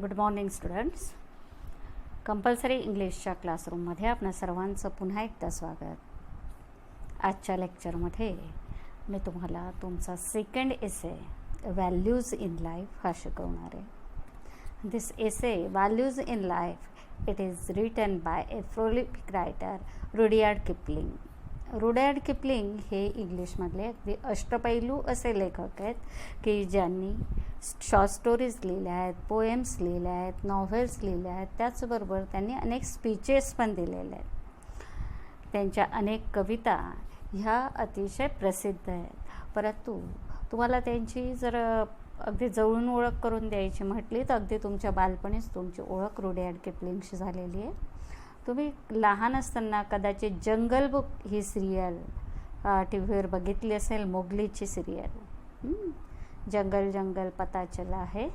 Good morning students. Compulsory इंग्लिशच्या क्लासरूममध्ये आपणा सर्वांचं पुन्हा एकदा स्वागत. आजच्या लेक्चरमध्ये मी तुम्हाला तुमचा second essay values in life हा शिकवणार आहे. दिस एसे values in life it is written by A prolific writer Rudyard Kipling. Rudyard Kipling हे इंग्लिशमधले अगदी अष्टपैलू असे लेखक आहेत की ज्यांनी शॉर्ट स्टोरीज लिहिल्या आहेत, पोएम्स लिहिल्या आहेत, नॉव्हेल्स लिहिल्या आहेत. त्याचबरोबर त्यांनी अनेक स्पीचेस पण दिलेले आहेत. त्यांच्या अनेक कविता ह्या अतिशय प्रसिद्ध आहेत. परंतु तुम्हाला त्यांची जर अगदी जवळून ओळख करून द्यायची म्हटली तर अगदी तुमच्या बालपणीच तुमची ओळख रुडयार्ड किपलिंगशी झालेली आहे. तुम्ही लहान असताना कदाचित जंगल बुक ही सिरियल टी व्हीवर बघितली असेल, मोगलीची सिरियल, जंगल जंगल पता चला है.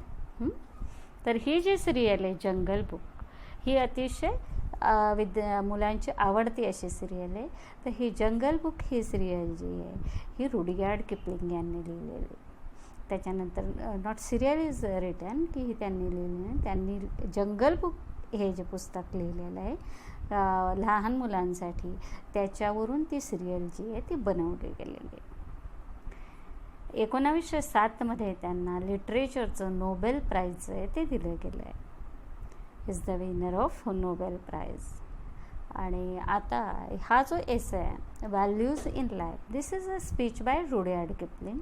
तर ही जी सिरियल आहे जंगल बुक ही अतिशय मुलांची आवडती अशी सिरियल आहे. तर ही जंगल बुक ही सिरियल जी आहे ही रुडयार्ड किपलिंग यांनी लिहिलेली. त्याच्यानंतर नॉट सिरियल इज रिटन की ही त्यांनी लिहिली. त्यांनी जंगल बुक हे जे पुस्तक लिहिलेलं आहे लहान मुलांसाठी, त्याच्यावरून ती सिरियल जी आहे ती बनवली गेलेली आहे. 1907 त्यांना लिटरेचरचं नोबेल प्राईज आहे ते दिलं गेलं आहे. Is the winner of Nobel prize. आणि आता हा जो एसे आहे values in life, this is a speech by Rudyard Kipling.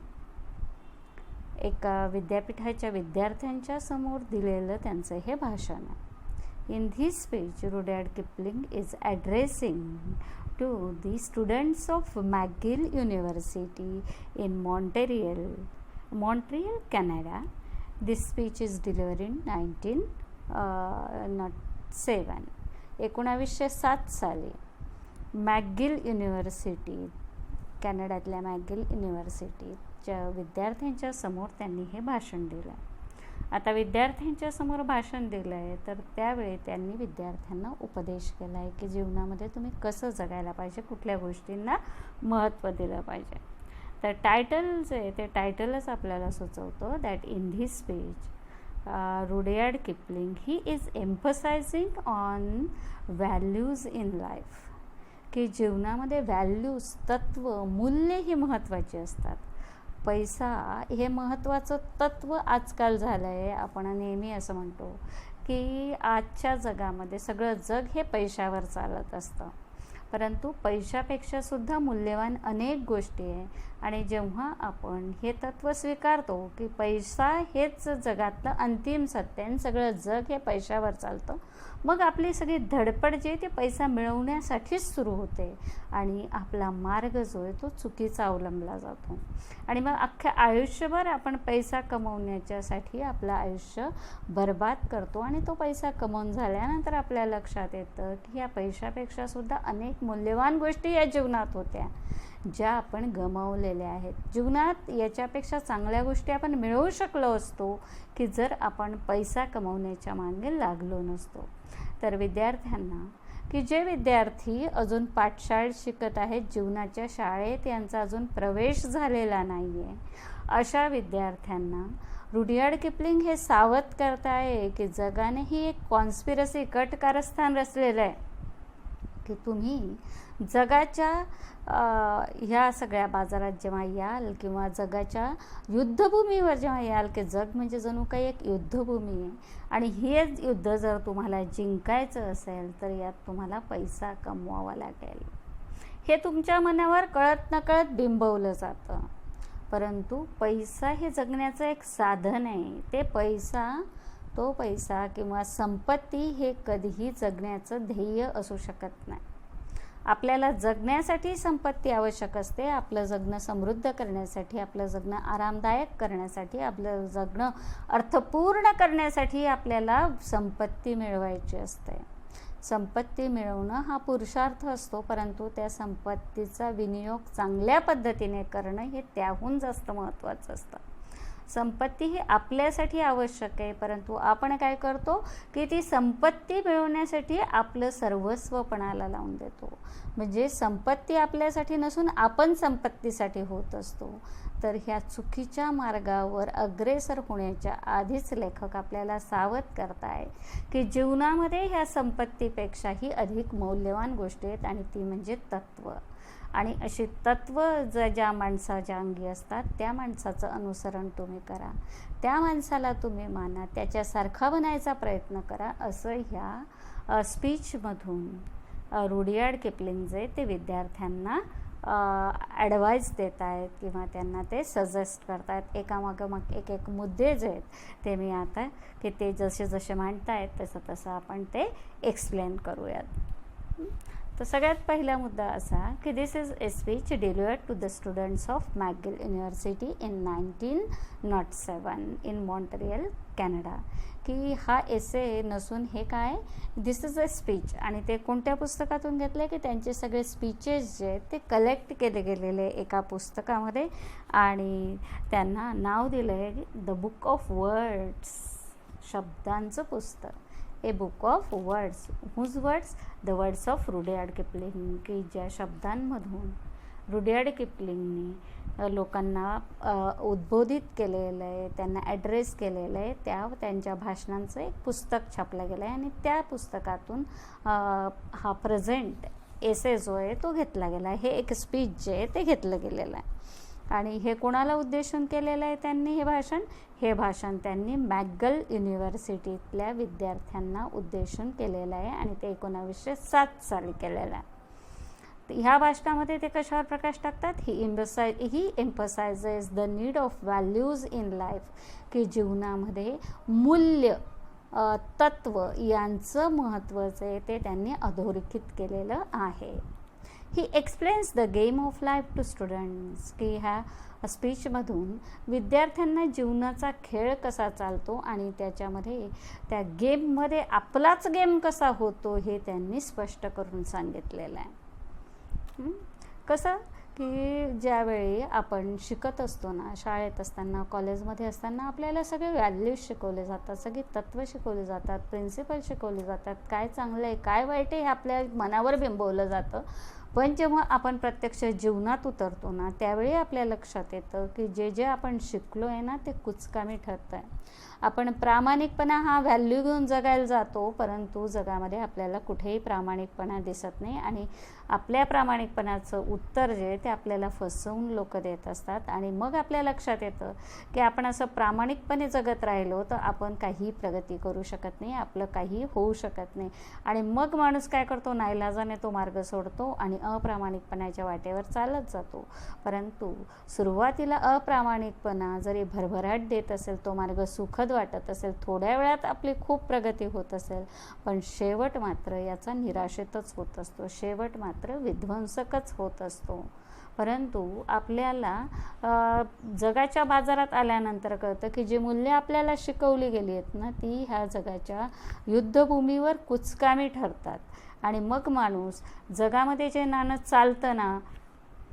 एका विद्यापीठाच्या विद्यार्थ्यांच्या समोर दिलेलं त्यांचं हे भाषण आहे. In this speech, Rudyard Kipling is addressing to the students of McGill University in Montreal, Canada. This speech is delivered in 1907. 1907 साली मॅकगिल युनिव्हर्सिटी, कॅनडातल्या मॅकगिल युनिव्हर्सिटीच्या विद्यार्थ्यांच्या समोर त्यांनी हे भाषण दिलं. आता विद्यार्थ्यांच्या समोर भाषण दिलं आहे तर त्यावेळी त्यांनी विद्यार्थ्यांना उपदेश केला आहे की जीवनामध्ये तुम्ही कसं जगायला पाहिजे, कुठल्या गोष्टींना महत्त्व दिलं पाहिजे. तर टायटल जे आहे ते टायटलच आपल्याला सुचवतो that in this speech Rudyard Kipling he is emphasising on values in life. की जीवनामध्ये व्हॅल्यूज, तत्त्व, मूल्य ही महत्त्वाची असतात. पैसा हे महत्त्वाचं तत्त्व आजकाल झालं आहे. आपण नेहमी असं म्हणतो की आजच्या जगामध्ये सगळं जग हे पैशावर चालत असतं, परंतु पैशापेक्षासुद्धा मूल्यवान अनेक गोष्टी आहे. आणि जेव्हा आपण हे तत्त्व स्वीकारतो की पैसा हेच जगातलं अंतिम सत्य आहे, सगळं जग हे पैशावर चालतं, मग आपली सगळी धडपड जी आहे ती पैसा मिळवण्यासाठीच सुरू होते आणि आपला मार्ग जो आहे तो चुकीचा अवलंबला जातो. आणि मग अख्ख्या आयुष्यभर आपण पैसा कमवण्याच्यासाठी आपलं आयुष्य बर्बाद करतो. आणि तो पैसा कमवून झाल्यानंतर आपल्या लक्षात येतं की या पैशापेक्षासुद्धा अनेक मूल्यवान गोष्टी या जीवनात होत्या ज्या आपण गमावलेल्या आहेत. जीवनात याच्यापेक्षा चांगल्या गोष्टी आपण मिळवू शकलो असतो की जर आपण पैसा कमवण्याच्या मागे लागलो नसतो. तर विद्यार्थ्यांना की जे विद्यार्थी अजून पाठशाळेत शिकत आहेत, जीवनाच्या शाळेत यांचा अजून प्रवेश झालेला नाही आहे, अशा विद्यार्थ्यांना रुडयार्ड किपलिंग हे सावध करताय की जगाने ही एक कॉन्स्पिरसी, कट कारस्थान रचलेलं आहे की तुम्ही जगाच्या ह्या सगळ्या बाजारात जेव्हा याल किंवा जगाच्या युद्धभूमीवर जेव्हा याल, की जग म्हणजे जणू काही एक युद्धभूमी आहे आणि हे युद्ध जर तुम्हाला जिंकायचं असेल तर यात तुम्हाला पैसा कमवावा लागेल. हे तुमच्या मनावर कळत नकळत बिंबवलं जातं. परंतु पैसा हे जगण्याचं एक साधन आहे. तो पैसा किंवा संपत्ती हे कधीही जगण्याचं ध्येय असू शकत नाही. आपल्याला जगण्यासाठी संपत्ती आवश्यक असते. आपलं जगणं समृद्ध करण्यासाठी, आपलं जगणं आरामदायक करण्यासाठी, आपलं जगणं अर्थपूर्ण करण्यासाठी आपल्याला संपत्ती मिळवायची असते. संपत्ती मिळवणं हा पुरुषार्थ असतो, परंतु त्या संपत्तीचा विनियोग चांगल्या पद्धतीने करणं हे त्याहून जास्त महत्त्वाचं असतं. संपत्ती ही आपल्यासाठी आवश्यक आहे, परंतु आपण काय करतो की ती संपत्ती मिळवण्यासाठी आपलं सर्वस्व पणाला लावून देतो. म्हणजे संपत्ती आपल्यासाठी नसून आपण संपत्तीसाठी होत असतो. तर ह्या चुकीच्या मार्गावर अग्रेसर होण्याच्या आधीच लेखक आपल्याला सावध करताय की जीवनामध्ये ह्या संपत्तीपेक्षाही अधिक मौल्यवान गोष्टी आहेत, आणि ती म्हणजे तत्त्व. आणि अशी तत्त्व ज्या माणसाच्या अंगी असतात त्या माणसाचं अनुसरण तुम्ही करा, त्या माणसाला तुम्ही माना, त्याच्यासारखा बनायचा प्रयत्न करा, असं ह्या स्पीचमधून रुडयार्ड किपलिंग जे ते विद्यार्थ्यांना ॲडवाईस देत आहेत किंवा त्यांना ते सजेस्ट करत आहेत. एकामागोमाग एक मुद्दे जे आहेत ते मी आता की ते जसे जसे मांडता आहेत तसं तसं आपण ते एक्सप्लेन करूयात. तर सगळ्यात पहिला मुद्दा असा की this is a speech delivered to the students of McGill University in 1907 in Montreal, Canada. की हा एसे नसून हे काय, दिस इज अ स्पीच. आणि ते कोणत्या पुस्तकातून घेतले की त्यांचे सगळे स्पीचेस जे आहेत ते कलेक्ट केले गेलेले एका पुस्तकामध्ये, आणि त्यांना नाव दिलं आहे द बुक ऑफ वर्ड्स, शब्दांचं पुस्तक. A book of words. Whose words? The words of Rudyard Kipling. की ज्या शब्दांमधून रुडयार्ड किपलिंगने लोकांना उद्बोधित केलेलं आहे, त्यांना ॲड्रेस केलेलं आहे, त्यांच्या भाषणांचं एक पुस्तक छापलं गेलं आहे, आणि त्या पुस्तकातून हा प्रेझेंट एसे जो आहे तो घेतला गेला आहे. हे एक स्पीच जे आहे ते घेतलं गेलेलं आहे. आणि हे कोणाला उद्देशून केलेलं आहे त्यांनी हे भाषण त्यांनी मॅगल युनिव्हर्सिटीतल्या विद्यार्थ्यांना उद्देशून केलेलं आहे, आणि ते 1907 साली केलेलं आहे. ह्या भाषणामध्ये ते कशावर प्रकाश टाकतात? He emphasises the need of values in life. की जीवनामध्ये मूल्य, तत्त्व यांचं महत्त्वाचं आहे ते त्यांनी अधोरेखित केलेलं आहे. He explains the game of life to students. की ह्या स्पीचमधून विद्यार्थ्यांना जीवनाचा खेळ कसा चालतो आणि त्याच्यामध्ये त्या गेममध्ये आपलाच गेम कसा होतो हे त्यांनी स्पष्ट करून सांगितलेलं आहे. कसं की ज्यावेळी आपण शिकत असतो ना, शाळेत असताना, कॉलेजमध्ये असताना आपल्याला सगळे व्हॅल्यूज शिकवले जातात, सगळी तत्त्व शिकवली जातात, प्रिन्सिपल शिकवले जातात, काय चांगलं आहे काय वाईट आहे हे आपल्या मनावर बिंबवलं जातं. पण जेव्हा आपण प्रत्यक्ष जीवनात उतरतो ना, त्यावेळी आपल्या लक्षात येतं की जे आपण शिकलो आहे ना ते कुचकामी ठरतं आहे. आपण प्रामाणिकपणा हा व्हॅल्यू घेऊन जगायला जातो, परंतु जगामध्ये आपल्याला कुठेही प्रामाणिकपणा दिसत नाही, आणि आपल्या प्रामाणिकपणाचं उत्तर जे ते आपल्याला फसवून लोक देत असतात. आणि मग आपल्या लक्षात येतं की आपण असं प्रामाणिकपणे जगत राहिलो तर आपण काही प्रगती करू शकत नाही, आपलं काही होऊ शकत नाही. आणि मग माणूस काय करतो, नाईलाजाने तो मार्ग सोडतो आणि अप्रामाणिकपणाच्या वाटेवर चालत जातो. परंतु सुरुवातीला अप्रामाणिकपणा जरी भरभराट देत असेल, तो मार्ग सुखद वाटत असेल, थोड्या वेळात आपली खूप प्रगती होत असेल, पण शेवट मात्र याचा निराशेतच होत असतो, शेवट मात्र विध्वंसकच होत असतो. परंतु आपल्याला जगाच्या बाजारात आल्यानंतर कळतं की जी मूल्य आपल्याला शिकवली गेली आहेत ना ती ह्या जगाच्या युद्धभूमीवर कुचकामी ठरतात. आणि मग माणूस जगामध्ये जे नाणं चालतं ना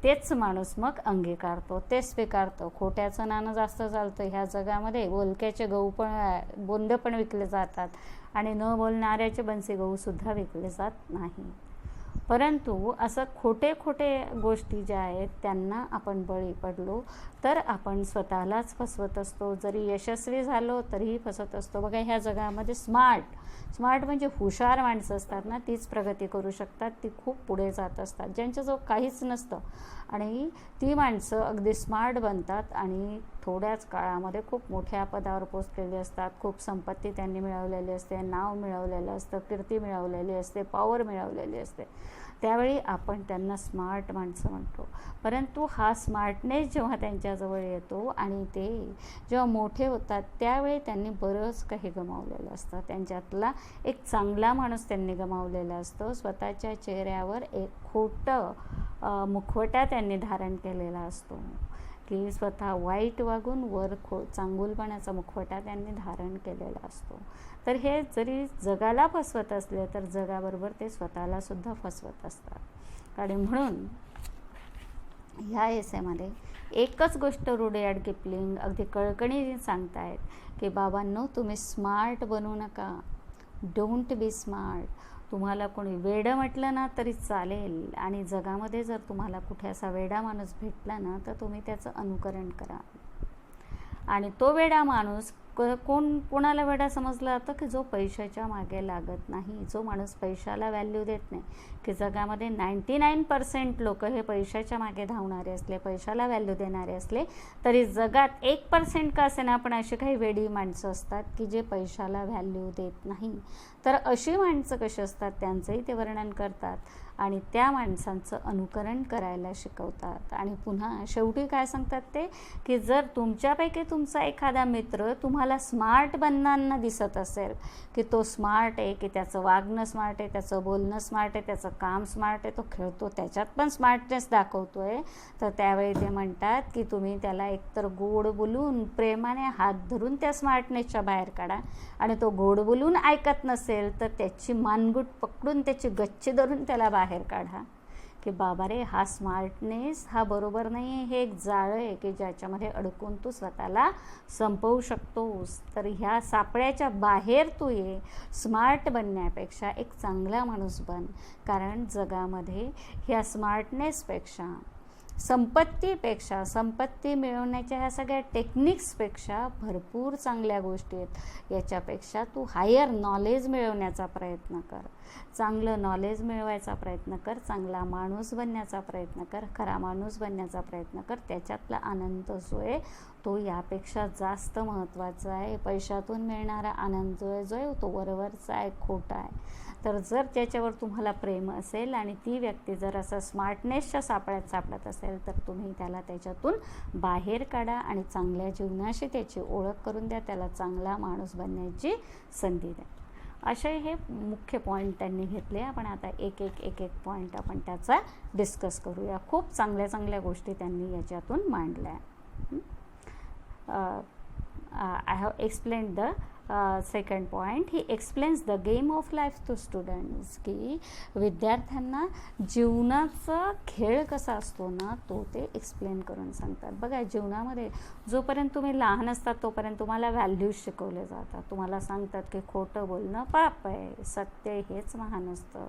तेच माणूस मग अंगीकारतो, ते स्वीकारतो. खोट्याचं नाणं जास्त चालतं ह्या जगामध्ये, बोलक्याचे गहू पण बोंड पण विकले जातात, आणि न बोलणाऱ्याचे बनसे गहूसुद्धा विकले जात नाही. परंतु असं खोटे गोष्टी ज्या आहेत त्यांना आपण बळी पडलो तर आपण स्वतःलाच फसवत असतो. जरी यशस्वी झालो तरीही फसवत असतो. बघा ह्या जगामध्ये स्मार्ट म्हणजे हुशार माणसं असतात ना तीच प्रगती करू शकतात, ती खूप पुढे जात असतात. ज्यांच्याजवळ काहीच नसतं आणि ती माणसं अगदी स्मार्ट बनतात आणि थोड्याच काळामध्ये खूप मोठ्या पदावर पोचलेली असतात. खूप संपत्ती त्यांनी मिळवलेली असते, नाव मिळवलेलं असतं, कीर्ती मिळवलेली असते, पॉवर मिळवलेली असते. त्यावेळी आपण त्यांना स्मार्ट माणसं म्हणतो. परंतु हा स्मार्टनेस जेव्हा त्यांच्याजवळ येतो आणि ते जेव्हा मोठे होतात त्यावेळी त्यांनी बरंच काही गमावलेलं असतं. त्यांच्यातला एक चांगला माणूस त्यांनी गमावलेला असतो. स्वतःच्या चेहऱ्यावर एक खोटं मुखवटा त्यांनी धारण केलेला असतो की स्वतः वाईट वागून वर चांगुलपणाचा मुखवटा त्यांनी धारण केलेला असतो. तर हे जरी जगाला फसवत असले तर जगाबरोबर ते स्वतःला सुद्धा फसवत असतात. आणि म्हणून ह्या एसेमध्ये एकच गोष्ट रुडयार्ड किपलिंग अगदी कळकळीने सांगतायत की बाबांनो, तुम्ही स्मार्ट बनू नका. Don't be smart. तुम्हाला कोणी वेडं म्हटलं ना तरी चालेल, आणि जगामध्ये जर तुम्हाला कुठे असा वेडा माणूस भेटला ना तर तुम्ही त्याचं अनुकरण करा. आणि तो वेडा माणूस कोणाला वेडा समजला जातं की जो पैशाच्या मागे लागत नाही, जो माणूस पैशाला व्हॅल्यू देत नाही. की जगामध्ये 99% लोक हे पैशाच्या मागे धावणारे असले, पैशाला व्हॅल्यू देणारे असले, तरी जगात 1% का असे ना पण अशी काही वेडी माणसं असतात की जे पैशाला व्हॅल्यू देत नाही. तर अशी माणसं कशी असतात त्यांचंही ते वर्णन करतात आणि त्या माणसांचं अनुकरण करायला शिकवतात. आणि पुन्हा शेवटी काय सांगतात ते की जर तुमच्यापैकी तुमचा एखादा मित्र तुम्हाला स्मार्ट बनताना दिसत असेल, की तो स्मार्ट आहे, की त्याचं वागणं स्मार्ट आहे, त्याचं बोलणं स्मार्ट आहे, त्याचं काम स्मार्ट आहे, तो खेळतो त्याच्यात पण स्मार्टनेस दाखवतो आहे, तर त्यावेळी ते म्हणतात की तुम्ही त्याला एकतर गोड बोलून प्रेमाने हात धरून त्या स्मार्टनेसच्या बाहेर काढा, आणि तो गोड बोलून ऐकत नसेल तर त्याची मानगूट पकडून त्याची गच्ची धरून त्याला बाहेर काढा. की बाबा रे, हा स्मार्टनेस हा बरोबर नाही आहे, हे एक जाळं आहे की ज्याच्यामध्ये अडकून तू स्वतःला संपवू शकतोस. तर ह्या सापळ्याच्या बाहेर तू ये. स्मार्ट बनण्यापेक्षा एक चांगला माणूस बन, कारण जगामध्ये ह्या स्मार्टनेसपेक्षा, संपत्तीपेक्षा, संपत्ती मिळवण्याच्या ह्या सगळ्या टेक्निक्सपेक्षा भरपूर चांगल्या गोष्टी आहेत. याच्यापेक्षा तू हायर नॉलेज मिळवण्याचा प्रयत्न कर, चांगलं नॉलेज मिळवायचा प्रयत्न कर, चांगला माणूस बनण्याचा प्रयत्न कर, खरा माणूस बनण्याचा प्रयत्न कर. त्याच्यातला आनंद जो आहे तो यापेक्षा जास्त महत्त्वाचा आहे. पैशातून मिळणारा आनंद जो आहे तो वरवरचा आहे, खोटा आहे. तर जर त्याच्यावर तुम्हाला प्रेम असेल आणि ती व्यक्ती जर असं स्मार्टनेसच्या सापळ्यात सापडत असेल तर तुम्ही त्याला त्याच्यातून बाहेर काढा आणि चांगल्या जीवनाशी त्याची ओळख करून द्या, त्याला चांगला माणूस बनण्याची संधी द्या. असे हे मुख्य पॉईंट त्यांनी घेतले. आपण आता एक एक पॉईंट आपण त्याचा डिस्कस करूया. खूप चांगल्या चांगल्या गोष्टी त्यांनी याच्यातून मांडल्या. I have explained the second point. He explains the game of life to students. की विद्यार्थ्यांना जीवनाचा खेळ कसा असतो ना तो ते एक्सप्लेन करून सांगतात. बघा, जीवनामध्ये जोपर्यंत तुम्ही लहान असतात तोपर्यंत तुम्हाला व्हॅल्यूज शिकवले जातात. तुम्हाला सांगतात की खोटं बोलणं पाप आहे, सत्य हेच महान असतं,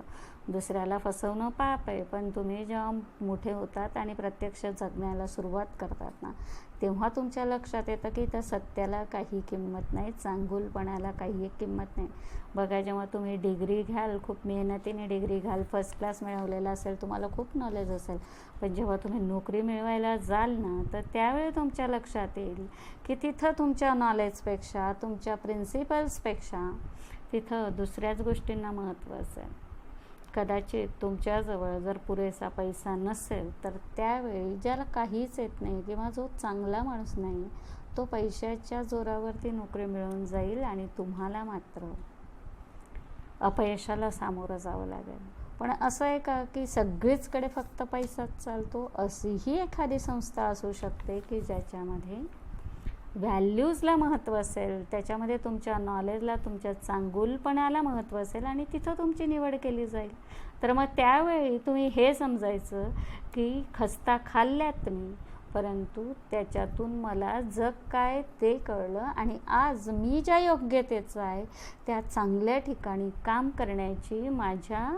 दुसऱ्याला फसवणं पाप आहे. पण तुम्ही जेव्हा मोठे होतात आणि प्रत्यक्ष जगण्याला सुरुवात करतात ना तेव्हा तुमच्या लक्षात येतं की त्या सत्याला काही किंमत नाही, चांगुलपणाला काही एक किंमत नाही. बघा, जेव्हा तुम्ही डिग्री घ्याल, खूप मेहनतीने डिग्री घ्याल, फर्स्ट क्लास मिळवलेला असेल, तुम्हाला खूप नॉलेज असेल, पण जेव्हा तुम्ही नोकरी मिळवायला जाल ना तर त्यावेळी तुमच्या लक्षात येईल की तिथं तुमच्या नॉलेजपेक्षा, तुमच्या प्रिन्सिपल्सपेक्षा तिथं दुसऱ्याच गोष्टींना महत्त्व असेल. कदाचित तुमच्याजवळ जर पुरेसा पैसा नसेल तर त्यावेळी ज्याला काहीच येत नाही किंवा जो चांगला माणूस नाही तो पैशाच्या जोरावरती नोकरी मिळवून जाईल आणि तुम्हाला मात्र अपयशाला सामोरं जावं लागेल. पण असं आहे का की सगळीचकडे फक्त पैसाच चालतो? अशीही एखादी संस्था असू शकते की ज्याच्यामध्ये व्हॅल्यूजला महत्त्व असेल, त्याच्यामध्ये तुमच्या नॉलेजला, तुमच्या चांगुलपणाला महत्त्व असेल आणि तिथं तुमची निवड केली जाईल. तर मग त्यावेळी तुम्ही हे समजायचं की खस्ता खाल्ल्यात मी, परंतु त्याच्यातून मला जग काय ते कळलं आणि आज मी ज्या योग्यतेचं आहे त्या चांगल्या ठिकाणी काम करण्याची माझ्या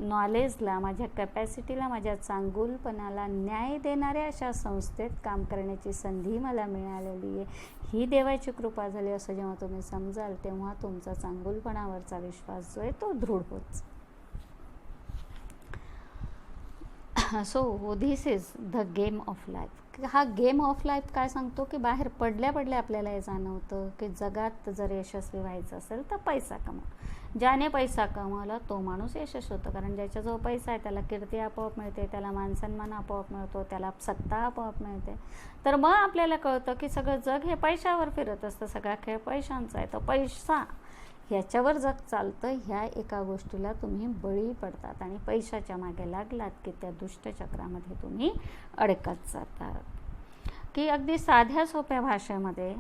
नॉलेजला, माझ्या कॅपॅसिटीला, माझ्या चांगुलपणाला न्याय देणाऱ्या अशा संस्थेत काम करण्याची संधी मला मिळालेली आहे. ही देवाची कृपा झाली असं जेव्हा तुम्ही समजाल तेव्हा तुमचा चांगुलपणावरचा विश्वास जो आहे तो दृढ होत. So this is the game of life. हा गेम ऑफ लाईफ काय सांगतो की बाहेर पडल्या पडल्या आपल्याला हे जाणवतं की जगात जर यशस्वी व्हायचं असेल तर पैसा कमवा. ज्याने पैसा कमवला तो माणूस यशस्वी होतो, कारण ज्याच्याजवळ पैसा आहे त्याला कीर्ती आपोआप मिळते, त्याला मानसन्मान आपोआप मिळतो, त्याला सत्ता आपोआप मिळते. तर मग आपल्याला कळतं की सगळं जग हे पैशावर फिरत असतं, सगळा खेळ पैशांचा आहे. तर पैसा ह्याच्यावर जग चालतं, ह्या एका गोष्टीला तुम्ही बळी पडतात आणि पैशाच्या मागे लागलात की त्या दुष्टचक्रामध्ये तुम्ही अडकत जातात. की अगदी साध्या सोप्या भाषेमध्ये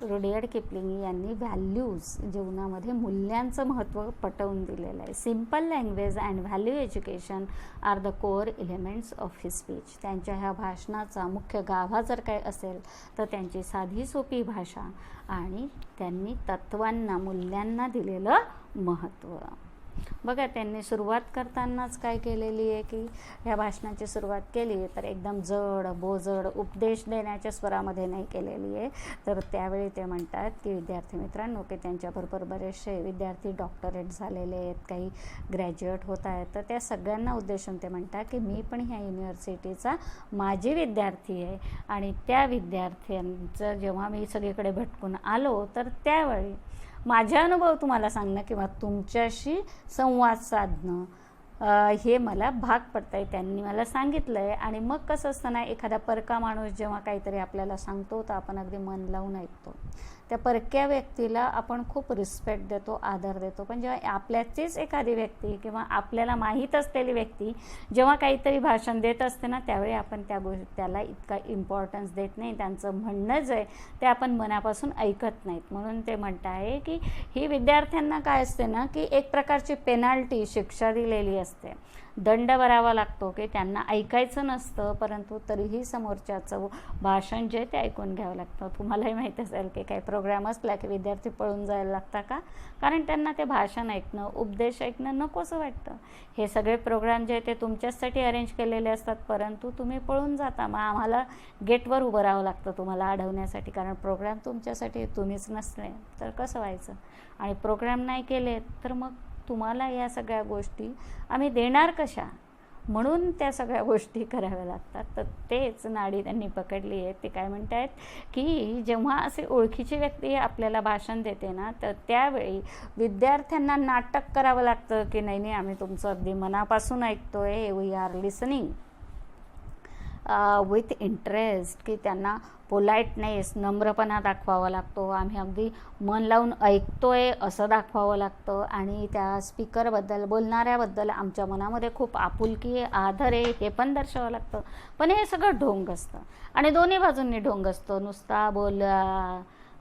रुडियार्ड किपलिंग यांनी व्हॅल्यूज, जीवनामध्ये मूल्यांचं महत्त्व पटवून दिलेलं आहे. Simple language and value education are the core elements of his speech. त्यांच्या ह्या भाषणाचा मुख्य गाभा जर काय असेल तर त्यांची साधी सोपी भाषा आणि त्यांनी तत्वांना, मूल्यांना दिलेलं महत्त्व. बघा, त्यांनी सुरुवात करतानाच काय केलेली आहे की ह्या भाषणाची सुरुवात केली तर एकदम जड बोजड उपदेश देण्याच्या स्वरामध्ये नाही केलेली आहे. तर त्यावेळी ते म्हणतात की विद्यार्थी मित्रांनो, की त्यांच्याबरोबर बरेचसे विद्यार्थी डॉक्टरेट झालेले आहेत, काही ग्रॅज्युएट होत आहेत, तर त्या सगळ्यांना उद्देशून ते म्हणतात की मी पण ह्या युनिव्हर्सिटीचा माजी विद्यार्थी आहे आणि त्या विद्यार्थ्यांचं जेव्हा मी सगळीकडे भटकून आलो तर त्यावेळी माझे अनुभव तुम्हाला सांगणं किंवा तुमच्याशी संवाद साधणं हे मला भाग पडतं आहे. त्यांनी मला सांगितलं आहे. आणि मग कसं असतं ना, एखादा परका माणूस जेव्हा काहीतरी आपल्याला सांगतो तर आपण अगदी मन लावून ऐकतो. त्या परक्या व्यक्तीला आपण खूप रिस्पेक्ट देतो, आदर देतो. पण जेव्हा आपल्याचीच एखादी व्यक्ती किंवा आपल्याला माहीत असलेली व्यक्ती जेव्हा काहीतरी भाषण देत असते ना, त्यावेळी आपण त्याला इतका इम्पॉर्टन्स देत नाही. त्यांचं म्हणणं जे आहे ते आपण मनापासून ऐकत नाहीत. म्हणून ते म्हणत आहे की ही विद्यार्थ्यांना काय असते ना, की एक प्रकारची पेनाल्टी, शिक्षा दिलेली असते, दंड भरावा लागतो, की त्यांना ऐकायचं नसतं परंतु तरीही समोरच्याचं भाषण जे ते ऐकून घ्यावं लागतं. तुम्हालाही माहीत असेल की काही प्रोग्राम असला की विद्यार्थी पळून जायला लागतात का? कारण त्यांना ते भाषण ऐकणं, उपदेश ऐकणं नकोसं वाटतं. हे सगळे प्रोग्राम जे ते तुमच्यासाठी अरेंज केलेले असतात परंतु तुम्ही पळून जाता. मग आम्हाला गेटवर उभं राहावं लागतं तुम्हाला अडवण्यासाठी, कारण प्रोग्राम तुमच्यासाठी तुम्हीच नसले तर कसं व्हायचं. आणि प्रोग्राम नाही केले तर मग तुम्हाला या सगळ्या गोष्टी आम्ही देणार कशा? म्हणून त्या सगळ्या गोष्टी कराव्या लागतात. तर तेच नाडी त्यांनी पकडली आहे. ते काय म्हणत आहेत की जेव्हा असे ओळखीची व्यक्ती आपल्याला भाषण देते ना, तर त्यावेळी विद्यार्थ्यांना नाटक करावं लागतं की नाही नाही, आम्ही तुमचं अगदी मनापासून ऐकतोय, we are listening with interest, की त्यांना पोलाइटनेस, नम्रपणा दाखवावा लागतो. आम्ही अगदी मन लावून ऐकतोय असं दाखवावं लागतं. आणि त्या स्पीकरबद्दल, बोलणाऱ्याबद्दल आमच्या मनामध्ये खूप आपुलकी, आदर आहे हे पण दर्शवावं लागतं. पण हे सगळं ढोंग असतं आणि दोन्ही बाजूंनी ढोंग असतो. नुसता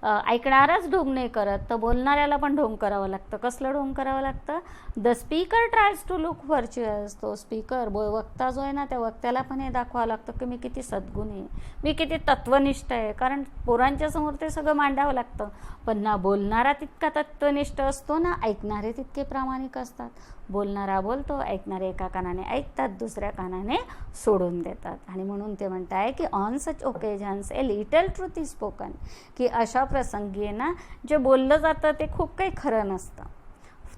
ऐकणाराच ढोंग नाही करत तर बोलणाऱ्याला पण ढोंग करावं लागतं. कसलं ढोंग करावं लागतं? The speaker tries to look virtuous. तो स्पीकर, वक्ता जो आहे ना, त्या वक्त्याला पण हे दाखवावं लागतं की मी किती सद्गुणी आहे, मी किती तत्वनिष्ठ आहे. कारण पोरांच्या समोर ते सगळं मांडावं लागतं. पण ना बोलणारा तितका तत्वनिष्ठ असतो ना ऐकणारे तितके प्रामाणिक असतात. बोलणारा बोलतो, ऐकणारे एका कानाने ऐकतात, दुसऱ्या कानाने सोडून देतात. आणि म्हणून ते म्हणत आहे की on such occasions a little truth is spoken, की अशा प्रसंगी ना जे बोललं जातं ते खूप काही खरं नसतं,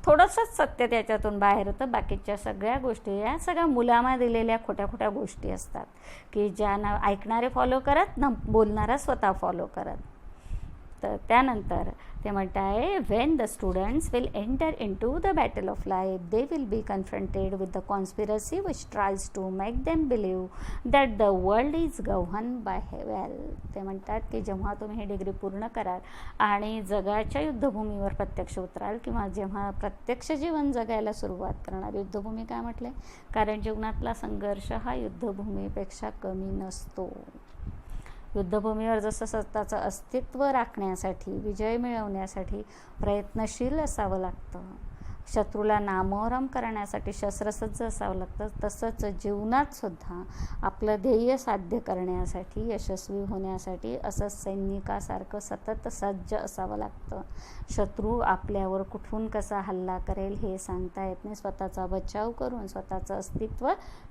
थोडंसंच सत्य त्याच्यातून बाहेर होतं. बाकीच्या सगळ्या गोष्टी या सगळ्या मुलामा दिलेल्या खोट्या खोट्या गोष्टी असतात की ज्या ना ऐकणारे फॉलो करत ना बोलणारा स्वतः फॉलो करत. तर त्यानंतर ते म्हणत आहे when the students will enter into the battle of life they will be confronted with the conspiracy which tries to make them believe that the world is govern by wealth. ते म्हणतात की जेव्हा तुम्ही ही degree पूर्ण कराल आणि जगाच्या युद्धभूमीवर प्रत्यक्ष उतराल किंवा जेव्हा प्रत्यक्ष जीवन जगायला सुरुवात करणार. युद्धभूमी काय म्हटले? कारण जीवनातला संघर्ष हा युद्धभूमीपेक्षा कमी नसतो. युद्धभूमीवर जसं स्वतःचं अस्तित्व राखण्यासाठी, विजय मिळवण्यासाठी प्रयत्नशील असावं लागतं, शत्रूला नामोहरम करण्यासाठी शस्त्रसज्ज असावं लागतं, तसंच जीवनातसुद्धा आपलं ध्येय साध्य करण्यासाठी, यशस्वी होण्यासाठी असं सैनिकासारखं सतत सज्ज असावं लागतं. शत्रू आपल्यावर कुठून कसा हल्ला करेल हे सांगता येत नाही. स्वतःचा बचाव करून स्वतःचं अस्तित्व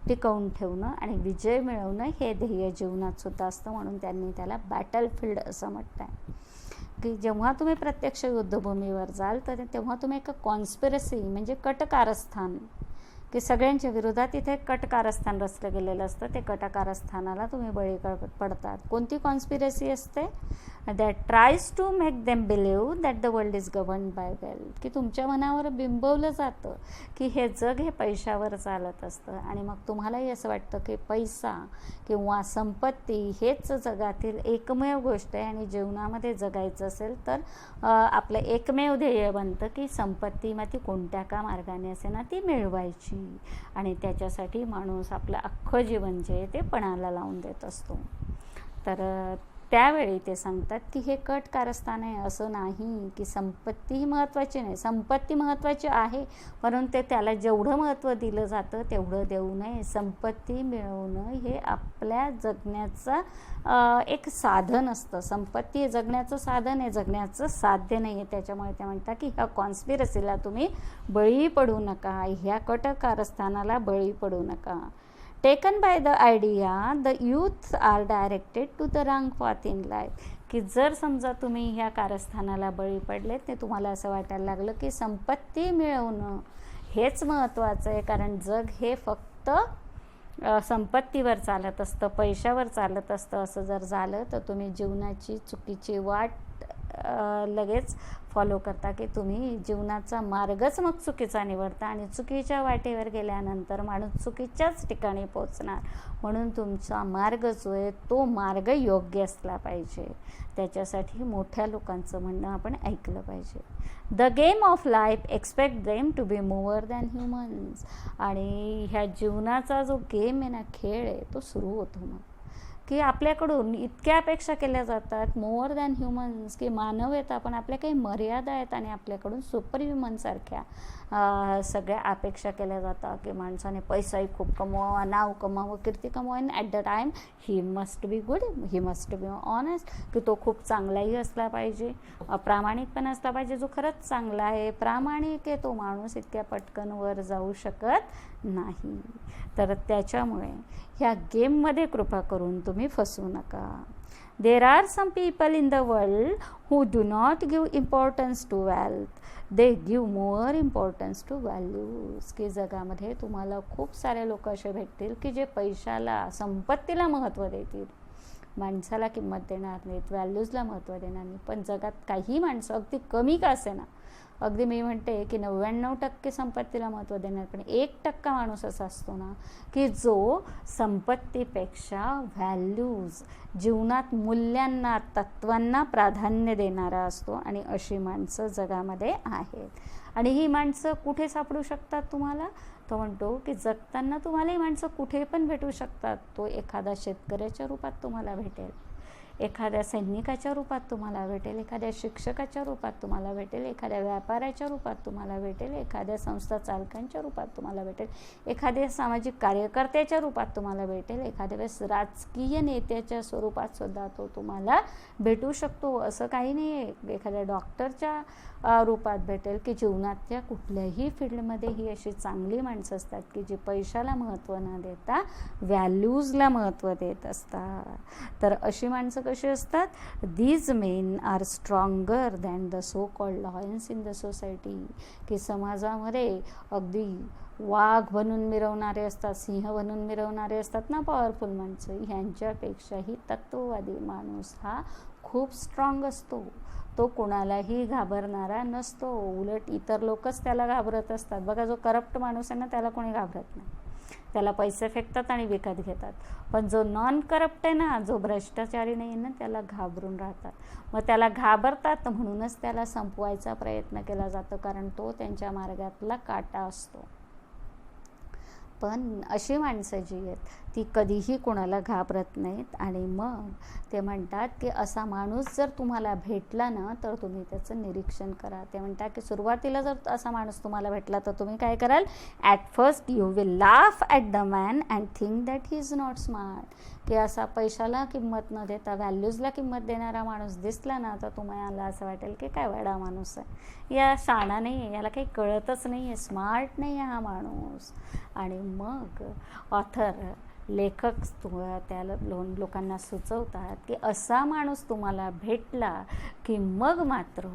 टिकवून ठेवणं आणि विजय मिळवणं हे ध्येय जीवनातसुद्धा असतं. म्हणून त्यांनी त्याला बॅटलफील्ड असं म्हटलं आहे. की जेव्हा तुम्ही प्रत्यक्ष युद्धभूमीवर जाल तर तेव्हा तुम्ही एक कॉन्स्पिरसी म्हणजे कटकारस्थान, की सगळ्यांच्या विरोधात इथे कटकारस्थान रचलं गेलेलं असतं. ते कटकारस्थानाला तुम्ही बळी पडतात. कोणती कॉन्स्पिरसी असते? That tries to make them believe that the world is govern by wealth, की तुमच्या मनावर बिंबवलं जातं की हे जग हे पैशावर चालत असतं. आणि मग तुम्हालाही असं वाटतं की पैसा किंवा संपत्ती हेच जगातील एकमेव गोष्ट आहे आणि जीवनामध्ये जगायचं असेल तर आपलं एकमेव ध्येय बनतं की संपत्ती मग ती कोणत्या का मार्गाने असे ना ती मिळवायची. आणि त्याच्यासाठी माणूस आपलं अख्खं जीवन जे आहे ते पणाला लावून देत असतो. तर त्यावेळी ते सांगतात की हे कट कारस्थान आहे. असं नाही की संपत्ती ही महत्त्वाची नाही, संपत्ती महत्त्वाची आहे, परंतु त्याला जेवढं महत्त्व दिलं जातं तेवढं देऊ नये. संपत्ती मिळवणं हे आपल्या जगण्याचं एक साधन असतं. संपत्ती हे जगण्याचं साधन आहे, जगण्याचं साध्य नाही आहे. त्याच्यामुळे ते म्हणतात की ह्या कॉन्स्पिरसीला तुम्ही बळी पडू नका, ह्या कट कारस्थानाला बळी पडू नका. Taken by the idea, the youth are directed to the wrong path in life. की जर समजा तुम्ही ह्या कारस्थानाला बळी पडले, ते तुम्हाला असं वाटायला लागलं की संपत्ती मिळवणं हेच महत्त्वाचं आहे, कारण जग हे फक्त संपत्तीवर चालत असतं, पैशावर चालत असतं. असं जर झालं तर तुम्ही जीवनाची चुकीची वाट लगेच फॉलो करता, की तुम्ही जीवनाचा मार्गच मग चुकीचा निवडता आणि चुकीच्या वाटेवर गेल्यानंतर माणूस चुकीच्याच ठिकाणी पोचणार. म्हणून तुमचा मार्ग जो आहे तो मार्ग योग्य असला पाहिजे. त्याच्यासाठी मोठ्या लोकांचं म्हणणं आपण ऐकलं पाहिजे. The game of life expect them to be more than humans. आणि ह्या जीवनाचा जो गेम आहे ना, खेळ आहे, तो सुरू होतो मग की आपल्याकडून इतक्या अपेक्षा केल्या जातात मोअर दॅन ह्युमन्स, की मानव आहेत आपण, आपल्या काही मर्यादा आहेत आणि आपल्याकडून सुपर ह्युमनसारख्या सगळ्या अपेक्षा केल्या जातात की माणसाने पैसाही खूप कमवावा, नाव कमावं, कीर्ती कमवावं, at the time he must be good, he must be honest, की तो खूप चांगलाही असला पाहिजे, प्रामाणिक पण असला पाहिजे. जो खरंच चांगला आहे, प्रामाणिक आहे, तो माणूस इतक्या पटकन वर जाऊ शकत नाही. तर त्याच्यामुळे ह्या गेममध्ये कृपा करून तुम्ही फसू नका. There are some people in the world who do not give importance to wealth. They give more importance to values. की जगामध्ये तुम्हाला खूप सारे लोक असे भेटतील की जे पैशाला, संपत्तीला महत्त्व देतील, माणसाला किंमत देणार नाहीत, व्हॅल्यूजला महत्त्व देणार नाही. पण जगात काही माणसं, अगदी कमी का असेना, अगदी मी म्हणते की 99% संपत्तीला महत्त्व देणार, पण 1% माणूस असा असतो ना की जो संपत्तीपेक्षा व्हॅल्यूज, जीवनात मूल्यांना, तत्वांना प्राधान्य देणारा असतो. आणि अशी माणसं जगामध्ये आहेत. आणि ही माणसं कुठे सापडू शकतात तुम्हाला? तो म्हणतो की जगताना तुम्हाला ही माणसं कुठे पण भेटू शकतात. तो एखादा शेतकऱ्याच्या रूपात तुम्हाला भेटेल, एखाद्या सैनिकाच्या रूपात तुम्हाला भेटेल, एखाद्या शिक्षकाच्या रूपात तुम्हाला भेटेल, एखाद्या व्यापाऱ्याच्या रूपात तुम्हाला भेटेल, एखाद्या संस्था चालकांच्या रूपात तुम्हाला भेटेल, एखाद्या सामाजिक कार्यकर्त्याच्या रूपात तुम्हाला भेटेल, एखाद्या वेळेस राजकीय नेत्याच्या स्वरूपात सुद्धा तो तुम्हाला भेटू शकतो. असं काही नाही आहे. एखाद्या डॉक्टरच्या रूपात भेटेल, की जीवनातल्या कुठल्याही फील्डमध्ये ही अशी चांगली माणसं असतात की जी पैशाला महत्त्व न देता व्हॅल्यूजला महत्त्व देत असतात. तर अशी माणसं कशी असतात? These men are stronger than the so called Lions in the society. की समाजामध्ये अगदी वाघ बनून मिरवणारे असतात, सिंह बनून मिरवणारे असतात ना पॉवरफुल माणसं, ह्यांच्यापेक्षाही तत्ववादी माणूस हा खूप स्ट्रॉंग असतो. तो कोणालाही घाबरणारा नसतो, उलट इतर लोकच त्याला घाबरत असतात. बघा, जो करप्ट माणूस आहे ना त्याला कोणी घाबरत नाही, त्याला पैसे फेकतात आणि विकत घेतात. पण जो नॉन करप्ट आहे ना, जो भ्रष्टाचारी नाही आहे ना, त्याला घाबरून राहतात. मग त्याला घाबरतात म्हणूनच त्याला संपवायचा प्रयत्न केला जातो, कारण तो त्यांच्या मार्गातला काटा असतो. पण अशी माणसं जी आहेत ती कधीही कोणाला घाबरत नाहीत. आणि मग ते म्हणतात की असा माणूस जर तुम्हाला भेटला ना तर तुम्ही त्याचं निरीक्षण करा. ते म्हणतात की सुरुवातीला जर असा माणूस तुम्हाला भेटला तर तुम्ही काय कराल? At first you will laugh at the man and think that he is not smart. की असा पैशाला किंमत न देता व्हॅल्यूजला किंमत देणारा माणूस दिसला ना तर तुम्हाला असं वाटेल की काय वेडा माणूस आहे, या शाणा नाही आहे, याला काही कळतच नाही आहे, स्मार्ट नाही आहे हा माणूस. आणि मग ऑथर, लेखक त्याला लोकांना सुचवतात की असा माणूस तुम्हाला भेटला की मग मात्र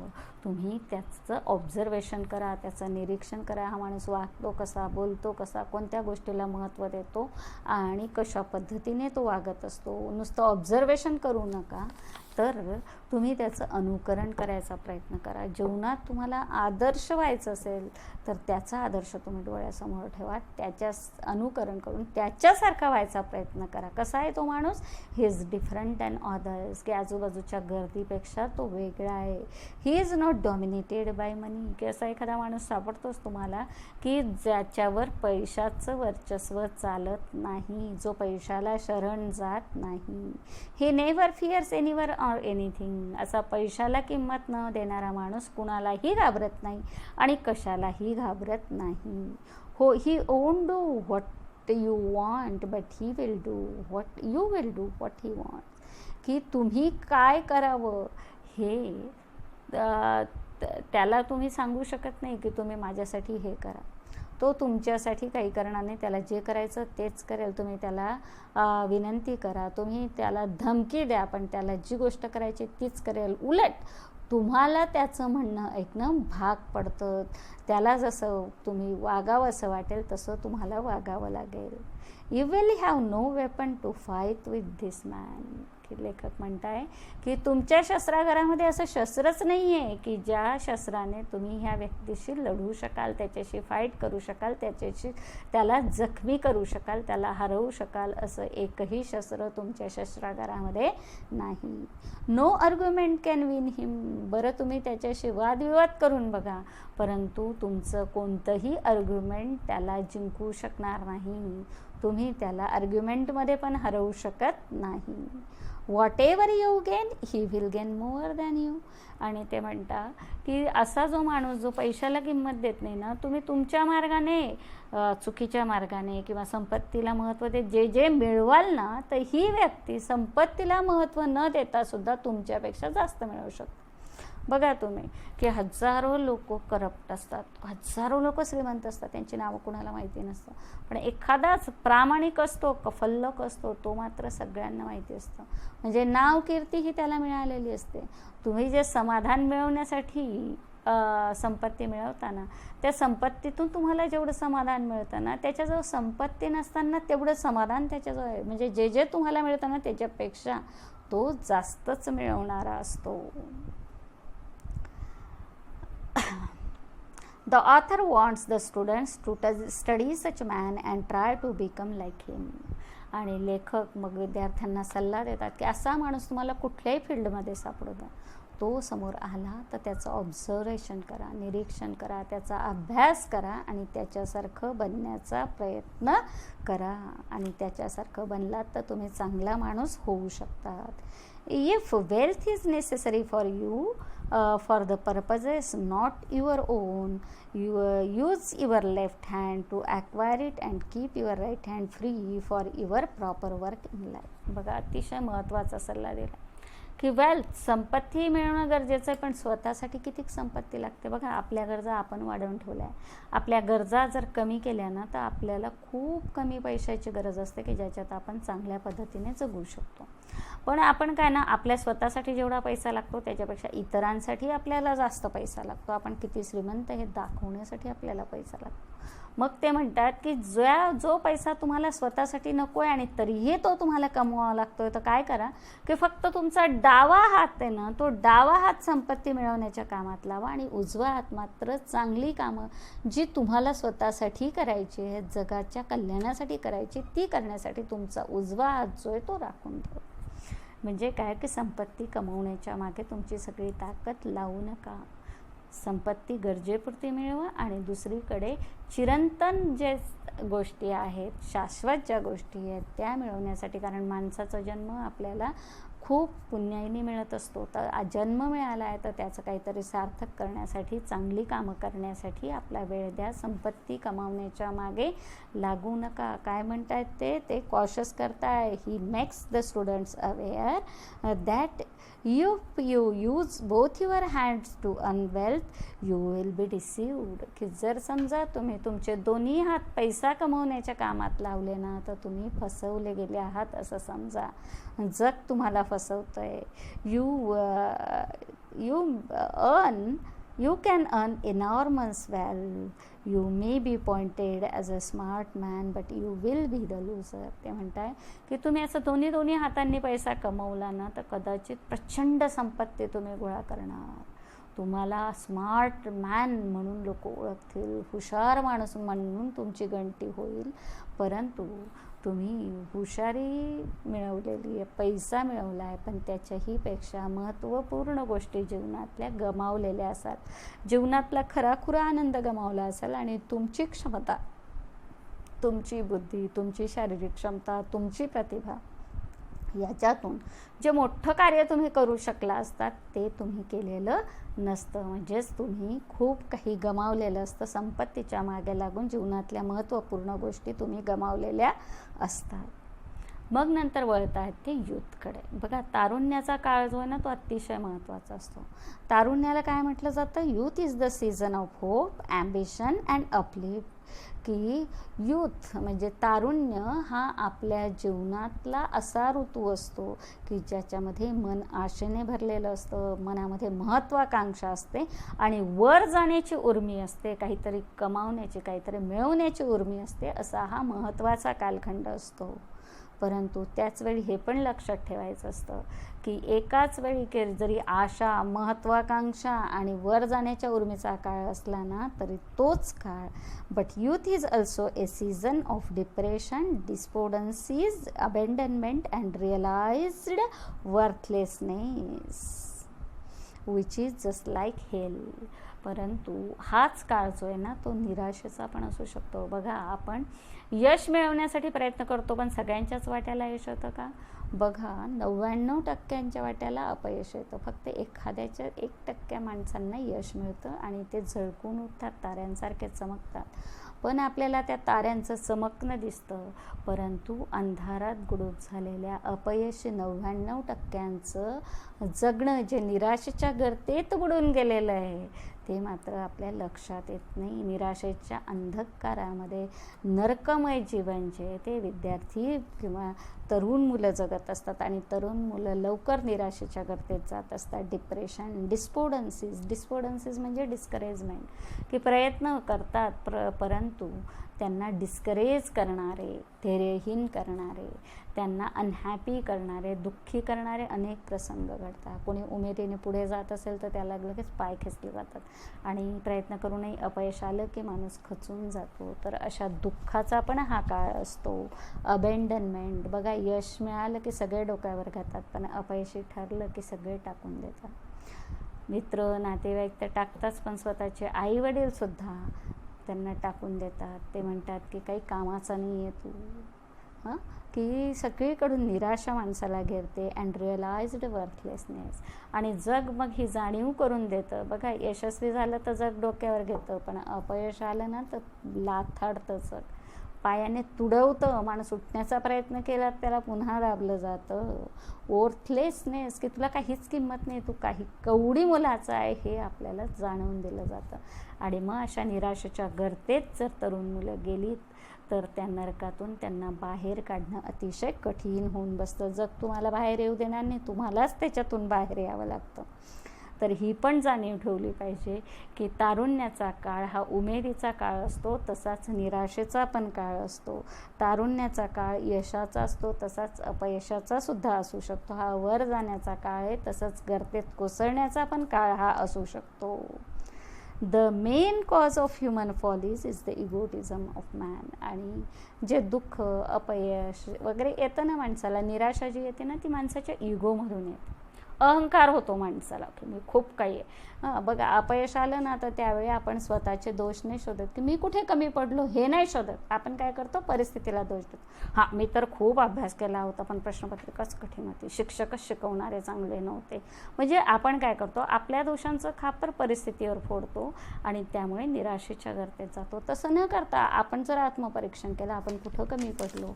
तुम्ही त्याचं ऑब्झर्वेशन करा, त्याचं निरीक्षण करा. हा माणूस वागतो कसा, बोलतो कसा, कोणत्या गोष्टीला महत्त्व देतो आणि कशा पद्धतीने तो वागत असतो. नुसतं ऑब्झर्वेशन करू नका, तर तुम्ही त्याचं अनुकरण करायचा प्रयत्न करा. जीवनात तुम्हाला आदर्श व्हायचं असेल तर त्याचा आदर्श तुम्ही डोळ्यासमोर ठेवा, त्याच्या अनुकरण करून त्याच्यासारखा व्हायचा प्रयत्न करा. कसा आहे तो माणूस? He is different than others, की आजूबाजूच्या गर्दीपेक्षा तो वेगळा आहे. He is not dominated by money, की असा एखादा माणूस सापडतोच तुम्हाला की ज्याच्यावर पैशाचं वर्चस्व चालत नाही, जो पैशाला शरण जात नाही. ही never fears anywhere or anything, असा पैशाला किंमत न देणारा माणूस कुणालाही घाबरत नाही आणि कशालाही घाबरत नाही. हो, he own do what you want but he will do what you will do what he want, की तुम्ही काय करावं हे त्याला तुम्ही सांगू शकत नाही की तुम्ही माझ्यासाठी हे करा. तो तुमच्यासाठी काही करणार नाही, त्याला जे करायचं तेच करेल. तुम्ही त्याला विनंती करा, तुम्ही त्याला धमकी द्या, पण त्याला जी गोष्ट करायची तीच करेल. उलट तुम्हाला त्याचं म्हणणं ऐकणं भाग पडतं. त्याला जसं तुम्ही वागावं असं वाटेल तसं तुम्हाला वागावं लागेल. You will have no weapon to fight with this man, की लेखक म्हणताय की तुमच्या शस्त्रागारामध्ये असं शस्त्रच नाही आहे की ज्या शस्त्राने तुम्ही ह्या व्यक्तीशी लढू शकाल, त्याच्याशी फाईट करू शकाल, त्याला जखमी करू शकाल, त्याला हरवू शकाल. असं एकही शस्त्र तुमच्या शस्त्रागारामध्ये नाही. नो आर्ग्युमेंट कॅन विन हिम, बरं तुम्ही त्याच्याशी वादविवाद करून बघा, परंतु तुमचं कोणतंही आर्ग्युमेंट त्याला जिंकू शकणार नाही. तुम्ही त्याला आर्ग्युमेंटमध्ये पण हरवू शकत नाही. What ever you gain he will gain more than you. आणि ते म्हणता की असा जो माणूस जो पैशाला किंमत देत नाही ना, तुम्ही तुमच्या मार्गाने, चुकीच्या मार्गाने किंवा संपत्तीला महत्त्व देत जे मिळवाल ना, तर ही व्यक्ती संपत्तीला महत्त्व न देता सुद्धा तुमच्यापेक्षा जास्त मिळवू शकते. बघा तुम्ही की हजारो लोक करप्ट असतात, हजारो लोक श्रीमंत असतात, त्यांची नावं कुणाला माहिती नसतं, पण एखादाच प्रामाणिक असतो, कफल्लक असतो, तो मात्र सगळ्यांना माहिती असतं. म्हणजे नाव कीर्ती ही त्याला मिळालेली असते. तुम्ही जे समाधान मिळवण्यासाठी संपत्ती मिळवताना, त्या संपत्तीतून तुम्हाला जेवढं समाधान मिळतं ना, त्याच्याजवळ संपत्ती नसताना तेवढं समाधान त्याच्याजवळ आहे. म्हणजे जे तुम्हाला मिळतं ना त्याच्यापेक्षा तो जास्तच मिळवणारा असतो. The author wants the students to study such man and try to become like him. आणि लेखक मग विद्यार्थ्यांना सल्ला देतात की असा माणूस तुम्हाला कुठल्याही फील्डमध्ये सापडू द्या, तो समोर आला तर त्याचं ऑब्झर्वेशन करा, निरीक्षण करा, त्याचा अभ्यास करा आणि त्याच्यासारखं बनण्याचा प्रयत्न करा. आणि त्याच्यासारखं बनलात तर तुम्ही चांगला माणूस होऊ शकतात. If wealth is necessary for you, for the purposes not your own, you use your left hand to acquire it and keep your right hand free for your proper work in life. बघा, अतिशय महत्त्वाचा सल्ला दिला की wealth, संपत्ती मिळवणं गरजेचं आहे, पण स्वतःसाठी किती संपत्ती लागते. बघा, आपल्या गरजा आपण वाढवून ठेवल्या आहे. आपल्या गरजा जर कमी केल्या ना, तर आपल्याला खूप कमी पैशाची गरज असते की ज्याच्यात आपण चांगल्या पद्धतीने जगू शकतो. पण आपण काय ना, आपल्या स्वतःसाठी जेवढा पैसा लागतो त्याच्यापेक्षा इतरांसाठी आपल्याला जास्त पैसा लागतो. आपण किती श्रीमंत हे दाखवण्यासाठी आपल्याला पैसा लागतो. मग ते म्हणतात की जो पैसा तुम्हाला स्वतःसाठी नको आहे आणि तरीही तो तुम्हाला कमवावा लागतोय, तर काय करा की फक्त तुमचा डावा हात आहे ना, तो डावा हात संपत्ती मिळवण्याच्या कामात लावा आणि उजवा हात मात्र चांगली कामं जी तुम्हाला स्वतःसाठी करायची आहे, जगाच्या कल्याणासाठी करायची, ती करण्यासाठी तुमचा उजवा हात जो आहे तो राखून ठेवा. म्हणजे काय की संपत्ती कमवण्याच्या मागे तुमची सगळी ताकद लावू नका. संपत्ती गरजेपुरती मिळवा आणि दुसरीकडे चिरंतन जे गोष्टी आहेत, शाश्वत ज्या गोष्टी आहेत त्या मिळवण्यासाठी, कारण माणसाचा जन्म आपल्याला खूप पुण्याईने मिळत असतो, तर जन्म मिळाला आहे तर त्याचं काहीतरी सार्थक करण्यासाठी, चांगली कामं करण्यासाठी आपला वेळ द्या. संपत्ती कमावण्याच्या मागे लागू नका. काय म्हणतायत ते कॉशस करताय. He makes the students aware that if you use both your hands to earn wealth, you will be deceived. की जर समजा तुम्ही तुमचे दोन्ही हात पैसा कमवण्याच्या कामात लावले ना, तर तुम्ही फसवले गेले आहात असं समजा. जग तुम्हाला फसवतंय. You earn You can earn enormous wealth. You may be pointed as a smart man, but you will be the loser. ते म्हणताय की तुम्ही असं दोन्ही हातांनी पैसा कमवला ना तर कदाचित प्रचंड संपत्ती तुम्ही गोळा करणार, तुम्हाला स्मार्ट मॅन म्हणून लोक ओळखतील, हुशार माणूस म्हणून तुमची गणती होईल, परंतु तुम्ही हुशारी मिळवलेली आहे, पैसा मिळवला आहे, पण त्याच्याही पेक्षा महत्त्वपूर्ण गोष्टी जीवनातल्या गमावलेल्या असाल, जीवनातला खराखुरा आनंद गमावला असाल आणि तुमची क्षमता, तुमची बुद्धी, तुमची शारीरिक क्षमता, तुमची प्रतिभा याच्यातून जे मोठं कार्य तुम्ही करू शकला असतात ते तुम्ही केलेलं नसतं. म्हणजेच तुम्ही खूप काही गमावलेलं असतं, संपत्तीच्या मागे लागून जीवनातल्या महत्त्वपूर्ण गोष्टी तुम्ही गमावलेल्या असतात. मग नंतर वळतात ते यूथकडे. बघा, तारुण्याचा काळ जो आहे ना तो अतिशय महत्त्वाचा असतो. तारुण्याला काय म्हटलं जातं? Youth is the season of hope, ambition and uplift. की यूथ म्हणजे तारुण्य हा आपल्या जीवनातला असा ऋतू असतो की ज्याच्यामध्ये मन आशेने भरलेलं असतं, मनामध्ये महत्त्वाकांक्षा असते आणि वर जाण्याची उर्मी असते, काहीतरी कमावण्याची, काहीतरी मिळवण्याची उर्मी असते. असा हा महत्त्वाचा कालखंड असतो. परंतु त्याचवेळी हे पण लक्षात ठेवायचं असतं की एकाच वेळी जरी आशा, महत्त्वाकांक्षा आणि वर जाण्याच्या उर्मीचा काळ असला ना तरी तोच काळ. But youth is also a season of depression, despondencies, abandonment and realized worthlessness which is just like hell. परंतु हाच काळ जो आहे ना तो निराशेचा पण असू शकतो. बघा, आपण यश मिळवण्यासाठी प्रयत्न करतो पण सगळ्यांच्याच वाट्याला यश होतं का? बघा, 99% वाट्याला अपयश येतं. फक्त एखाद्याच्या 1% माणसांना यश मिळतं आणि ते झळकून उठतात, ताऱ्यांसारखे चमकतात. पण आपल्याला त्या ताऱ्यांचं चमकणं दिसतं, परंतु अंधारात गुडूप झालेल्या अपयशी 99%चं जगणं जे निराशेच्या गर्तेत बुडून गेलेलं आहे ते मात्र आपल्या लक्षात येत नाही. निराशेच्या अंधकारामध्ये नरकमय जीवन जे ते विद्यार्थी किंवा तरुण मुलं जगत असतात आणि तरुण मुलं लवकर निराशेच्या गर्तेत जात असतात. डिप्रेशन, डिस्पोडन्सीज म्हणजे डिस्करेजमेंट, की प्रयत्न करतात परंतु त्यांना डिस्करेज करणारे, धैर्यहीन करणारे, त्यांना अनहॅपी करणारे, दुःखी करणारे अनेक प्रसंग घडतात. कोणी उमेदीने पुढे जात असेल तर त्याला लगेच पाय खेचले जातात आणि प्रयत्न करूनही अपयश आलं की माणूस खचून जातो. तर अशा दुःखाचा पण हा काळ असतो. अबेंडनमेंट, बघा, यश मिळालं की सगळे डोक्यावर घेतात पण अपयशी ठरलं की सगळे टाकून देतात. मित्र, नातेवाईक तर टाकताच पण स्वतःचे आईवडीलसुद्धा त्यांना टाकून देतात. ते म्हणतात की काही कामाचा नाही आहे तू, की सगळीकडून निराशा माणसाला घेरते अँड रिअलाइज्ड वर्थलेसनेस. आणि जग मग ही जाणीव करून देतं. बघा, यशस्वी झालं तर जग डोक्यावर घेतं पण अपयश आलं ना तर लाथाडतं जग, पायाने तुडवतं. माणूस उठण्याचा प्रयत्न केला त्याला पुन्हा दाबलं जातं. वर्थलेसनेस, की तुला काहीच किंमत नाही, तू काही कवडी मुलाचा आहे हे आपल्याला जाणवून दिलं जातं. आणि मग अशा निराशेच्या गर्तेत जर तरुण मुलं गेलीत तर त्या नरकातून त्यांना बाहेर काढणं अतिशय कठीण होऊन बसतं. जग तुम्हाला बाहेर येऊ देणार नाही, तुम्हालाच त्याच्यातून बाहेर यावं लागतं. तर ही पण जाणीव ठेवली पाहिजे की तारुण्याचा काळ हा उमेदीचा काळ असतो, तसाच निराशेचा पण काळ असतो. तारुण्याचा काळ यशाचा असतो, तसाच अपयशाचा सुद्धा असू शकतो. हा वर जाण्याचा काळ आहे, तसंच गर्तेत कोसळण्याचा पण काळ हा असू शकतो. The main cause of human follies is the egotism of man. आणि जे दुःख, अपयश वगैरे येतं ना माणसाला, निराशा जी येते ना ती माणसाच्या इगोमधून येते. अहंकार होतो माणसाला की मी खूप काही आहे. बघा, अपयश आलं ना तर त्यावेळी आपण स्वतःचे दोष नाही शोधत की मी कुठे कमी पडलो हे नाही शोधत. आपण काय करतो? परिस्थितीला दोष देतो. मी तर खूप अभ्यास केला होता पण प्रश्नपत्रिकाच कठीण होती, शिक्षकच शिकवणारे चांगले नव्हते. म्हणजे आपण काय करतो? आपल्या दोषांचं खापर परिस्थितीवर फोडतो आणि त्यामुळे निराशेच्या गर्तेत जातो. तसं न करता आपण जर आत्मपरीक्षण केलं, आपण कुठं कमी पडलो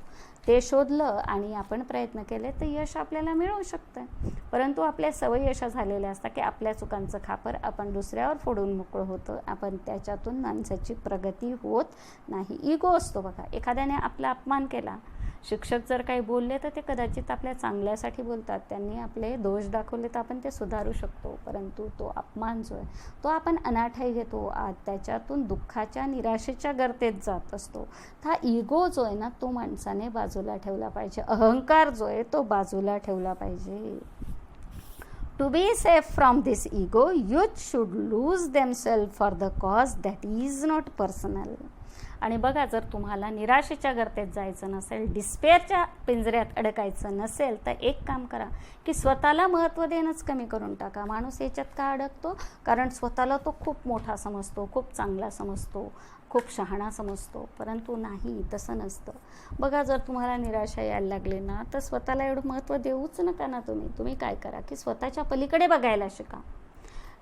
ते शोधलं आणि आपण प्रयत्न केले तर यश आपल्याला मिळू शकतं. परंतु आपल्या सवयी अशा झालेल्या असतात की आपल्या चुकांचं खापर आपण दुसऱ्यावर फोडून मोकळं होतं. आपण त्याच्यातून माणसाची प्रगती होत नाही. इगो असतो. बघा, एखाद्याने आपला अपमान केला शिक्षक जर काही बोलले तर ते कदाचित आपल्या चांगल्यासाठी बोलतात, त्यांनी आपले दोष दाखवले तर आपण ते सुधारू शकतो, परंतु तो अपमान जो आहे तो आपण अनाठाई घेतो, त्याच्यातून दुःखाच्या निराशेच्या गर्तेत जात असतो. हा इगो जो आहे ना तो माणसाने बाजूला ठेवला पाहिजे, अहंकार जो आहे तो बाजूला ठेवला पाहिजे. To be safe from this ego, youth should lose themselves for the cause that is not personal. आणि बघा, जर तुम्हाला निराशेच्या गर्तेत जायचं नसेल, डिस्पेअरच्या पिंजऱ्यात अडकायचं नसेल, तर एक काम करा की स्वतःला महत्त्व देणंच कमी करून टाका. माणूस याच्यात का अडकतो? कारण स्वतःला तो खूप मोठा समजतो, खूप चांगला समजतो, खूप शहाणा समजतो, परंतु नाही, तसं नसतं. बघा, जर तुम्हाला निराशा यायला लागली ना तर स्वतःला एवढं महत्त्व देऊच नका ना. तुम्ही काय करा की स्वतःच्या पलीकडे बघायला शिका,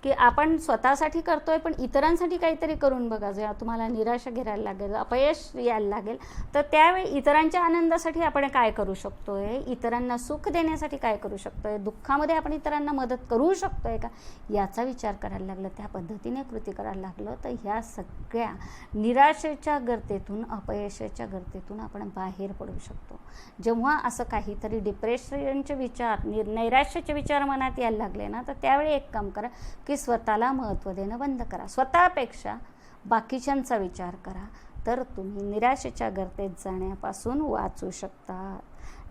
की आपण स्वतःसाठी करतोय पण इतरांसाठी काहीतरी करून बघा. जेव्हा तुम्हाला निराशा घ्यायला लागेल, अपयश यायला लागेल, तर त्यावेळी इतरांच्या आनंदासाठी आपण काय करू शकतोय, इतरांना सुख देण्यासाठी काय करू शकतोय, दुःखामध्ये आपण इतरांना मदत करू शकतोय का, याचा विचार करायला लागलं, त्या पद्धतीने कृती करायला लागलं, तर ह्या सगळ्या निराशेच्या गर्तेतून, अपयशाच्या गर्तेतून आपण बाहेर पडू शकतो. जेव्हा असं काहीतरी डिप्रेशनचे विचार, नैराश्याचे विचार मनात यायला लागले ना, तर त्यावेळी एक काम करा की स्वतःला महत्त्व देणं बंद करा, स्वतःपेक्षा बाकीच्यांचा विचार करा, तर तुम्ही निराशेच्या गर्तेत जाण्यापासून वाचू शकता.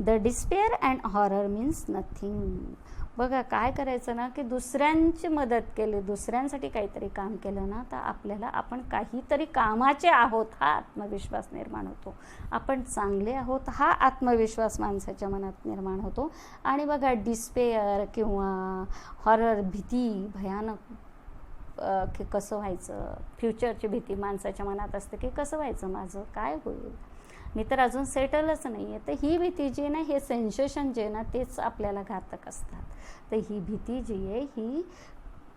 The despair and horror means nothing. बघा, काय करायचं ना की दुसऱ्यांची मदत केली, दुसऱ्यांसाठी काहीतरी काम केलं ना, तर आपल्याला आपण काहीतरी कामाचे आहोत हा आत्मविश्वास निर्माण होतो, आपण चांगले आहोत हा आत्मविश्वास माणसाच्या मनात निर्माण होतो. आणि बघा, डिस्पेअर किंवा हॉरर, भीती, भयानक, की कसं व्हायचं, फ्युचरची भीती माणसाच्या मनात असते की कसं व्हायचं, माझं काय होईल, मी तर अजून सेटलच नाही आहे. तर ही भीती जी आहे ना, हे सेन्सेशन जे आहे ना, तेच आपल्याला घातक असतात. तर ही भीती जी आहे ही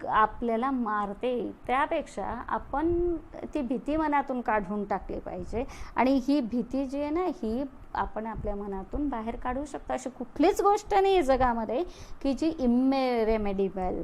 आपल्याला मारते. त्यापेक्षा आपण ती भीती मनातून काढून टाकली पाहिजे. आणि ही भीती जी आहे ना, ही आपण आपल्या मनातून बाहेर काढू शकतो. अशी कुठलीच गोष्ट नाही आहे जगामध्ये की जी इमरेमेडिबल,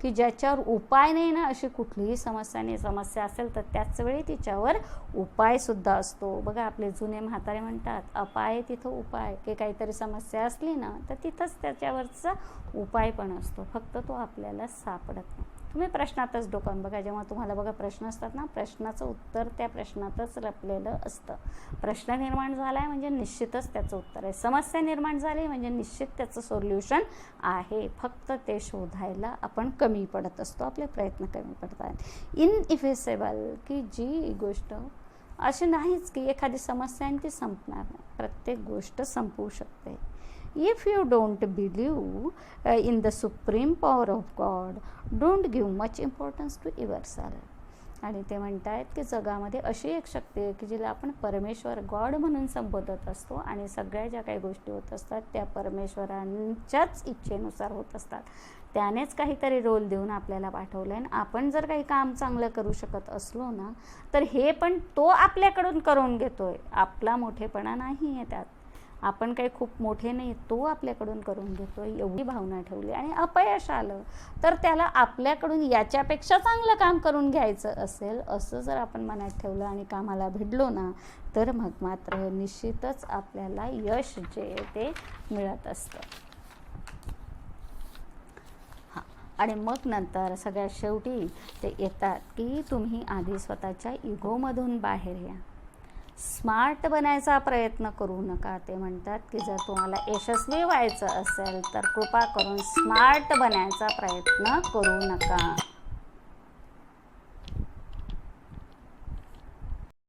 की ज्याच्यावर उपाय नाही ना. अशी कुठलीही समस्या नाही. समस्या असेल तर त्याच वेळी तिच्यावर उपायसुद्धा असतो. बघा, आपले जुने म्हातारे म्हणतात, अपाय तिथं उपाय, की काहीतरी समस्या असली ना तर तिथंच त्याच्यावरचा उपाय पण असतो, फक्त तो आपल्याला सापडत नाही. तुम्ही प्रश्नातच डोकावून बघा. जेव्हा तुम्हाला बघा प्रश्न असतात ना, प्रश्नाचं उत्तर त्या प्रश्नातच लपलेलं असतं. प्रश्न निर्माण झाला आहे म्हणजे निश्चितच त्याचं उत्तर आहे. समस्या निर्माण झाली म्हणजे निश्चित त्याचं सोल्युशन आहे. फक्त ते शोधायला आपण कमी पडत असतो, आपले प्रयत्न कमी पडतात. इनइफेसेबल, की जी गोष्ट अशी नाहीच की एखादी समस्या आणि ती संपणार नाही. प्रत्येक गोष्ट संपू शकते. If you don't believe in the supreme power of God, don't give much importance to yourself. आणि ते म्हणतात की जगामध्ये अशी एक शक्ती आहे की जिला आपण परमेश्वर, गॉड म्हणून संबोधत असतो, आणि सगळ्या ज्या काही गोष्टी होत असतात त्या परमेश्वरांच्याच इच्छेनुसार होत असतात. त्यानेच काहीतरी रोल देऊन आपल्याला पाठवलं आहे. आपण जर काही काम चांगलं करू शकत असलो ना, तर हे पण तो आपल्याकडून करून घेतोय. आपला मोठेपणा नाही आहे त्यात, आपण काही खूप मोठे नाही, तो आपल्याकडून करून घेतोय, एवढी भावना ठेवली. आणि अपयश आलं तर त्याला आपल्याकडून याच्यापेक्षा चांगलं काम करून घ्यायचं असेल, असं जर आपण मनात ठेवलं आणि कामाला भिडलो ना, तर मग मात्र निश्चितच आपल्याला यश जे आहे ते मिळत असतं. हां, आणि मग नंतर सगळ्यात शेवटी ते येतात की तुम्ही आधी स्वतःच्या इगोमधून बाहेर या, स्मार्ट बनायचा प्रयत्न करू नका. ते म्हणतात की जर तुम्हाला यशस्वी व्हायचं असेल तर कृपा करून स्मार्ट बनायचा प्रयत्न करू नका.